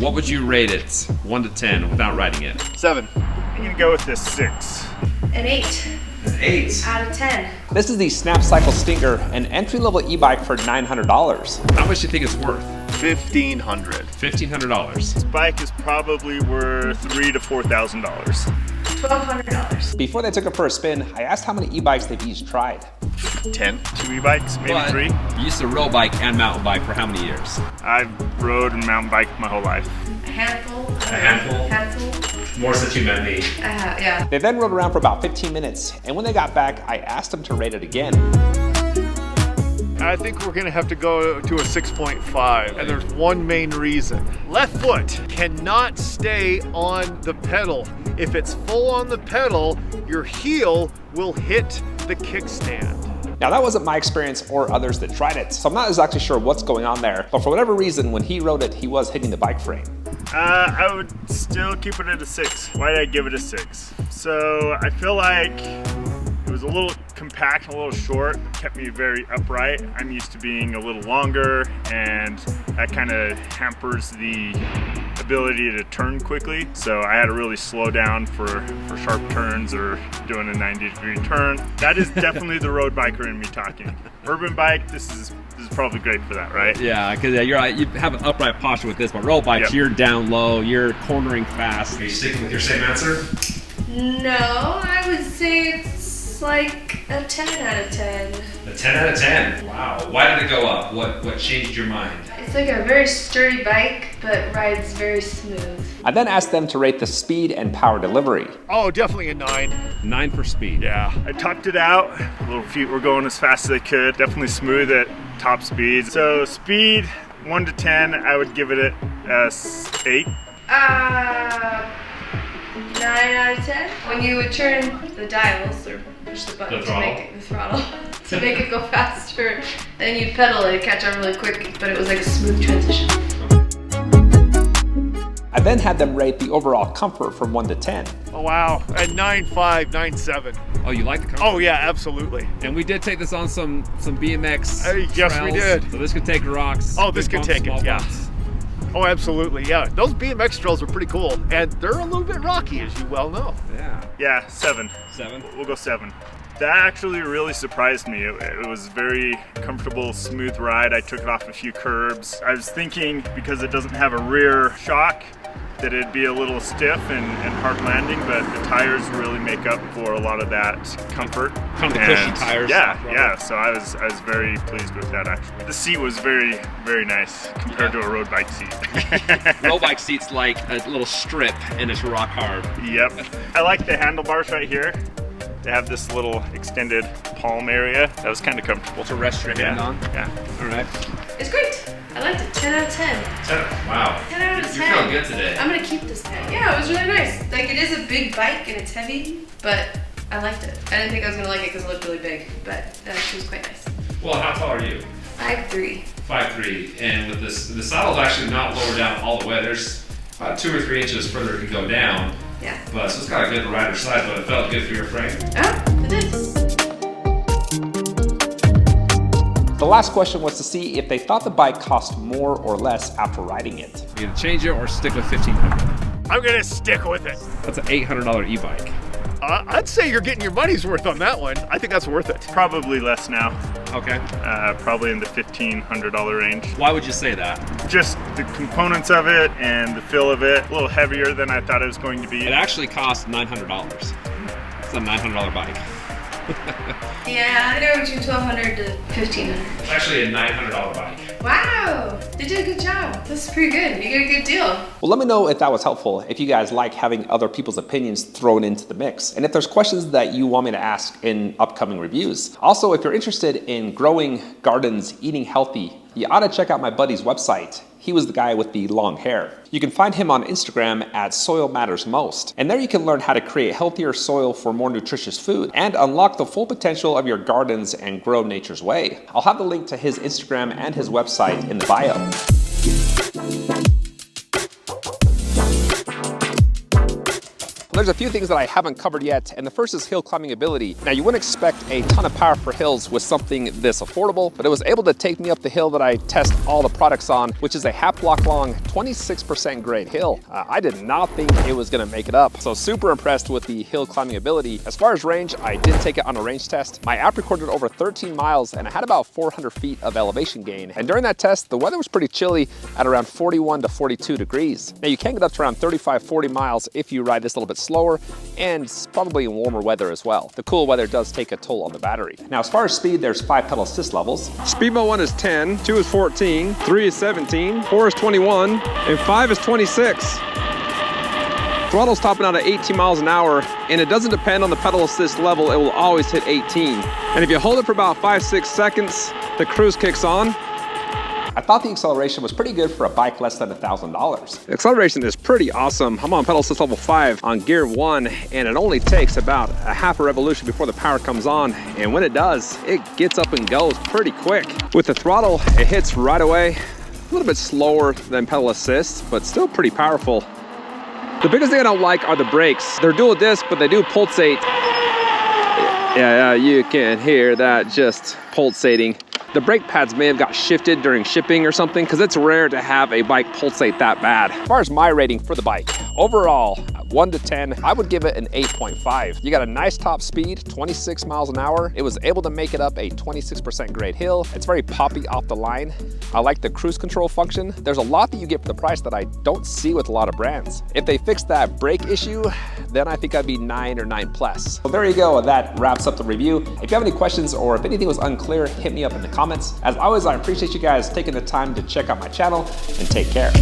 what would you rate it, 1 to 10, without riding it? 7. I'm gonna go with this 6. An 8. An 8. Out of 10. This is the Snapcycle Stinger, an entry-level e-bike for $900. How much do you think it's worth? $1,500. $1,500. This bike is probably worth $3,000 to $4,000. $1,200. Before they took it for a spin, I asked how many e-bikes they've each tried. 10. 2 e-bikes, maybe But 3. you used to road bike and mountain bike for how many years? I've rode and mountain biked my whole life. A handful. A handful? Handful. More since you met me. Yeah. They then rode around for about 15 minutes, and when they got back, I asked them to rate it again. I think we're gonna have to go to a 6.5, and there's one main reason. Left foot cannot stay on the pedal. If it's full on the pedal, your heel will hit the kickstand. Now that wasn't my experience or others that tried it, so I'm not exactly sure what's going on there, but for whatever reason, when he rode it, he was hitting the bike frame. I would still keep it at a 6. Why did I give it a 6? So I feel like it was a little compact, a little short, kept me very upright. I'm used to being a little longer, and that kind of hampers the ability to turn quickly. So I had to really slow down for sharp turns or doing a 90-degree turn. That is definitely the road biker in me talking. Urban bike, this is probably great for that, right? Yeah, because you're right. You have an upright posture with this, but road bikes, Yep. You're down low, you're cornering fast. Are you sticking with your same answer? No, I would say it's like a 10 out of 10. A 10 out of 10. Wow. Why did it go up? What changed your mind? It's like a very sturdy bike, but rides very smooth. I then asked them to rate the speed and power delivery. Oh, definitely a 9. 9 for speed. Yeah. I topped it out. Little feet were going as fast as they could. Definitely smooth at top speed. So speed, 1 to 10, I would give it a 8. 9 out of 10. When you would turn the dials or push the button The to make it the throttle to make it go faster, then you'd pedal it, catch on really quick, but it was like a smooth transition. I then had them rate the overall comfort from 1 to 10. Oh wow, at 9.5, 9.7. Oh, you like the comfort? Oh yeah, absolutely. And we did take this on some BMX Yes, we trails, did. So this could take rocks. Oh, this big could bumps, take it, small yeah. bumps. Oh, absolutely, yeah. Those BMX trails are pretty cool, and they're a little bit rocky, as you well know. Yeah. Yeah, 7. 7? We'll go 7. That actually really surprised me. It was very comfortable, smooth ride. I took it off a few curbs. I was thinking, because it doesn't have a rear shock, that it'd be a little stiff and hard landing, but the tires really make up for a lot of that comfort. Kind of the cushy tires. Yeah. So I was very pleased with that actually. The seat was very, very nice compared to a road bike seat. Road bike seat's like a little strip and it's rock hard. Yep. I like the handlebars right here. They have this little extended palm area. That was kind of comfortable. To rest your hand on? Yeah. All right. It's great. I liked it. 10 out of 10. 10. Wow. 10 out of 10. You're feeling good today. I'm gonna keep this 10. Yeah, it was really nice. Like, it is a big bike and it's heavy, but I liked it. I didn't think I was gonna like it because it looked really big, but it was quite nice. Well, how tall are you? 5'3". 5'3", and with this, the saddle's actually not lower down all the way. There's about 2 or 3 inches further it can go down. Yeah. But so it's got a good rider side, but it felt good for your frame. Oh, it did. The last question was to see if they thought the bike cost more or less after riding it. You either change it or stick with $1,500. I'm gonna stick with it. That's an $800 e-bike. I'd say you're getting your money's worth on that one. I think that's worth it. Probably less now. Okay. Probably in the $1,500 range. Why would you say that? Just the components of it and the feel of it. A little heavier than I thought it was going to be. It actually cost $900. It's a $900 bike. Yeah, anywhere between $1,200 to $1,500. It's actually a $900 bike. Wow, they did a good job. This is pretty good. You get a good deal. Well, let me know if that was helpful, if you guys like having other people's opinions thrown into the mix, and if there's questions that you want me to ask in upcoming reviews. Also, if you're interested in growing gardens, eating healthy, you ought to check out my buddy's website. He was the guy with the long hair. You can find him on Instagram at Soil Matters Most. And there you can learn how to create healthier soil for more nutritious food and unlock the full potential of your gardens and grow nature's way. I'll have the link to his Instagram and his website in the bio. There's a few things that I haven't covered yet, and the first is hill climbing ability. Now, you wouldn't expect a ton of power for hills with something this affordable, but it was able to take me up the hill that I test all the products on, which is a half block long, 26% grade hill. I did not think it was gonna make it up, so super impressed with the hill climbing ability. As far as range, I did take it on a range test. My app recorded over 13 miles, and I had about 400 feet of elevation gain. And during that test, the weather was pretty chilly at around 41 to 42 degrees. Now, you can get up to around 35, 40 miles if you ride this a little bit slower, and it's probably in warmer weather as well. The cool weather does take a toll on the battery. Now, as far as speed, there's 5 pedal assist levels. Speed mode 1 is 10, 2 is 14, 3 is 17, 4 is 21, and 5 is 26. Throttle's topping out at 18 miles an hour, and it doesn't depend on the pedal assist level, it will always hit 18. And if you hold it for about 5-6 seconds, the cruise kicks on. I thought the acceleration was pretty good for a bike less than $1,000. The acceleration is pretty awesome. I'm on pedal assist level 5 on gear 1, and it only takes about a half a revolution before the power comes on. And when it does, it gets up and goes pretty quick. With the throttle, it hits right away. A little bit slower than pedal assist, but still pretty powerful. The biggest thing I don't like are the brakes. They're dual disc, but they do pulsate. Yeah, you can hear that just pulsating. The brake pads may have got shifted during shipping or something, because it's rare to have a bike pulsate that bad. As far as my rating for the bike, overall, 1 to 10, I would give it an 8.5. You got a nice top speed, 26 miles an hour. It was able to make it up a 26% grade hill. It's very poppy off the line. I like the cruise control function. There's a lot that you get for the price that I don't see with a lot of brands. If they fix that brake issue, then I think I'd be 9 or 9+. So there you go, that wraps up the review. If you have any questions or if anything was unclear, hit me up in the comments. As always, I appreciate you guys taking the time to check out my channel, and take care.